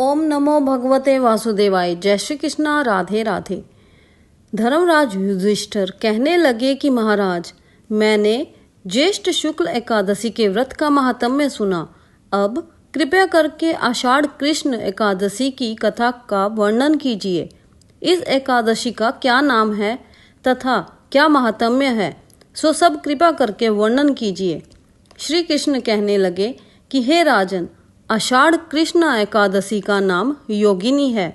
ओम नमो भगवते वासुदेवाय। जय श्री कृष्णा। राधे राधे। धर्मराज युधिष्ठिर कहने लगे कि महाराज, मैंने ज्येष्ठ शुक्ल एकादशी के व्रत का महात्म्य सुना। अब कृपया करके आषाढ़ कृष्ण एकादशी की कथा का वर्णन कीजिए। इस एकादशी का क्या नाम है तथा क्या महात्म्य है, सो सब कृपा करके वर्णन कीजिए। श्री कृष्ण कहने लगे कि हे राजन, आषाढ़ कृष्ण एकादशी का नाम योगिनी है।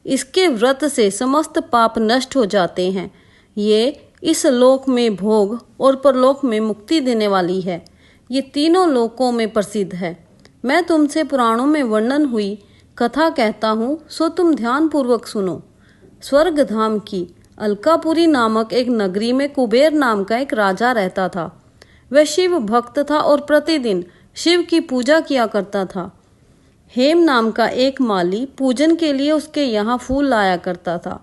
इसके व्रत से समस्त पाप नष्ट हो जाते हैं। ये इस लोक में भोग और परलोक में मुक्ति देने वाली है। ये तीनों लोकों में प्रसिद्ध है। मैं तुमसे पुराणों में वर्णन हुई कथा कहता हूँ, सो तुम ध्यान पूर्वक सुनो। स्वर्ग धाम की अलकापुरी नामक एक नगरी में कुबेर नाम का एक राजा रहता था। वह शिव भक्त था और प्रतिदिन शिव की पूजा किया करता था। हेम नाम का एक माली पूजन के लिए उसके यहाँ फूल लाया करता था।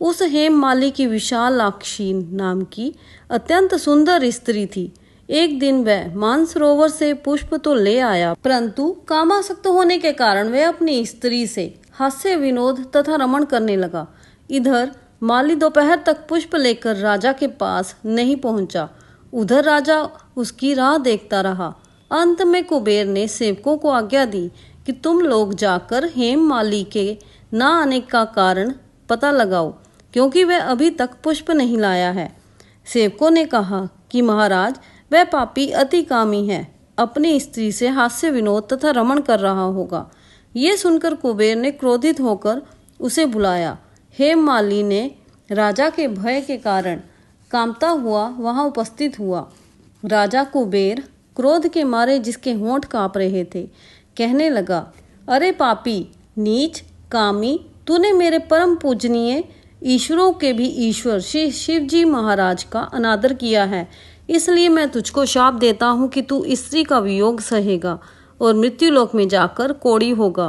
उस हेम माली की विशालाक्षी नाम की अत्यंत सुंदर स्त्री थी। एक दिन वह मानसरोवर से पुष्प तो ले आया, परंतु कामासक्त होने के कारण वह अपनी स्त्री से हास्य विनोद तथा रमण करने लगा। इधर माली दोपहर तक पुष्प लेकर राजा के पास नहीं पहुंचा। उधर राजा उसकी राह देखता रहा। अंत में कुबेर ने सेवकों को आज्ञा दी कि तुम लोग जाकर हेम माली के न आने का कारण पता लगाओ, क्योंकि वह अभी तक पुष्प नहीं लाया है। सेवकों ने कहा कि महाराज, वह पापी अति कामी है, अपनी स्त्री से हास्य विनोद तथा रमण कर रहा होगा। ये सुनकर कुबेर ने क्रोधित होकर उसे बुलाया। हेम माली ने राजा के भय के कारण कांपता हुआ वहां उपस्थित हुआ। राजा कुबेर क्रोध के मारे जिसके होंठ कांप रहे थे, कहने लगा, अरे पापी, नीच, कामी, तूने मेरे परम पूजनीय ईश्वरों के भी ईश्वर श्री शिव जी महाराज का अनादर किया है। इसलिए मैं तुझको शाप देता हूँ कि तू स्त्री का वियोग सहेगा और मृत्युलोक में जाकर कोढ़ी होगा।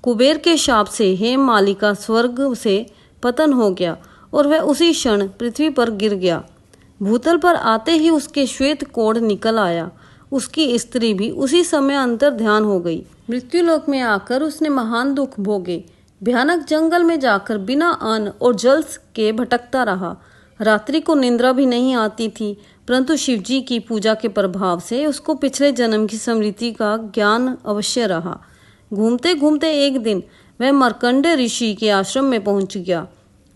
कुबेर के शाप से हेम माली का स्वर्ग से पतन हो गया और वह उसी क्षण पृथ्वी पर गिर गया। भूतल पर आते ही उसके श्वेत कोढ़ निकल आया। उसकी स्त्री भी उसी समय अंतर ध्यान हो गई। मृत्युलोक में आकर उसने महान दुख भोगे। भयानक जंगल में जाकर बिना अन्न और जल के भटकता रहा। रात्रि को निद्रा भी नहीं आती थी, परंतु शिवजी की पूजा के प्रभाव से उसको पिछले जन्म की स्मृति का ज्ञान अवश्य रहा। घूमते घूमते एक दिन वह मार्कंडेय ऋषि के आश्रम में पहुंच गया,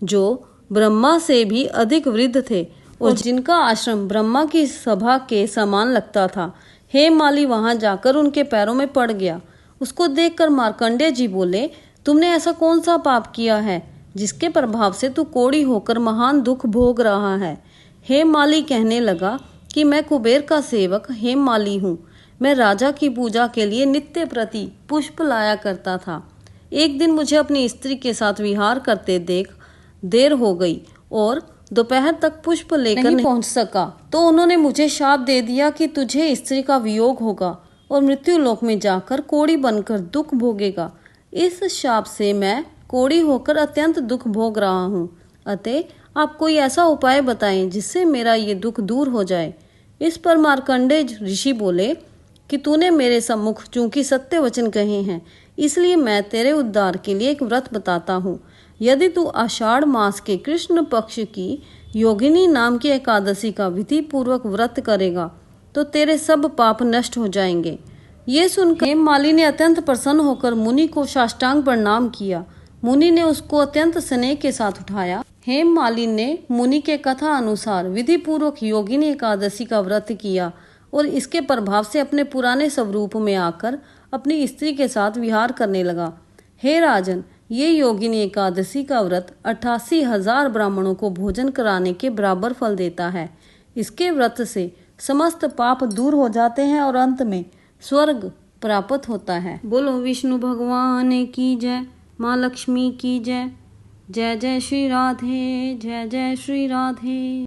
जो ब्रह्मा से भी अधिक वृद्ध थे और जिनका आश्रम ब्रह्मा की सभा के समान लगता था। हेम माली वहां जाकर उनके पैरों में पड़ गया। उसको देखकर मार्कंडेय जी बोले, तुमने ऐसा कौन सा पाप किया है जिसके प्रभाव से तू कोढ़ी होकर महान दुख भोग रहा है। हेम माली कहने लगा कि मैं कुबेर का सेवक हेम माली हूँ। मैं राजा की पूजा के लिए नित्य प्रति पुष्प लाया करता था। एक दिन मुझे अपनी स्त्री के साथ विहार करते देख देर हो गई और दोपहर तक पुष्प लेकर नहीं पहुंच सका, तो उन्होंने मुझे शाप दे दिया कि तुझे स्त्री का वियोग होगा और मृत्युलोक में जाकर कोढ़ी बनकर दुख भोगेगा। इस शाप से मैं कोढ़ी होकर अत्यंत दुख भोग रहा हूँ। अतः आप कोई ऐसा उपाय बताएं जिससे मेरा ये दुख दूर हो जाए। इस पर मार्कंडेय ऋषि बोले कि तूने मेरे सम्मुख चूंकि सत्य वचन कहे हैं, इसलिए मैं तेरे उद्धार के लिए एक व्रत बताता हूँ। यदि तू आषाढ़ मास के कृष्ण पक्ष की योगिनी नाम की एकादशी का विधि पूर्वक व्रत करेगा तो तेरे सब पाप नष्ट हो जाएंगे। ये सुनकर हेम माली ने अत्यंत प्रसन्न होकर मुनि को साष्टांग प्रणाम किया। मुनि ने उसको अत्यंत स्नेह के साथ उठाया। हेम माली ने मुनि के कथा अनुसार विधि पूर्वक योगिनी एकादशी का व्रत किया और इसके प्रभाव से अपने पुराने स्वरूप में आकर अपनी स्त्री के साथ विहार करने लगा। हे राजन, ये योगिनी एकादशी का व्रत 88,000 ब्राह्मणों को भोजन कराने के बराबर फल देता है। इसके व्रत से समस्त पाप दूर हो जाते हैं और अंत में स्वर्ग प्राप्त होता है। बोलो विष्णु भगवान की जय, माँ लक्ष्मी की जय। जय जय श्री राधे, जय जय श्री राधे।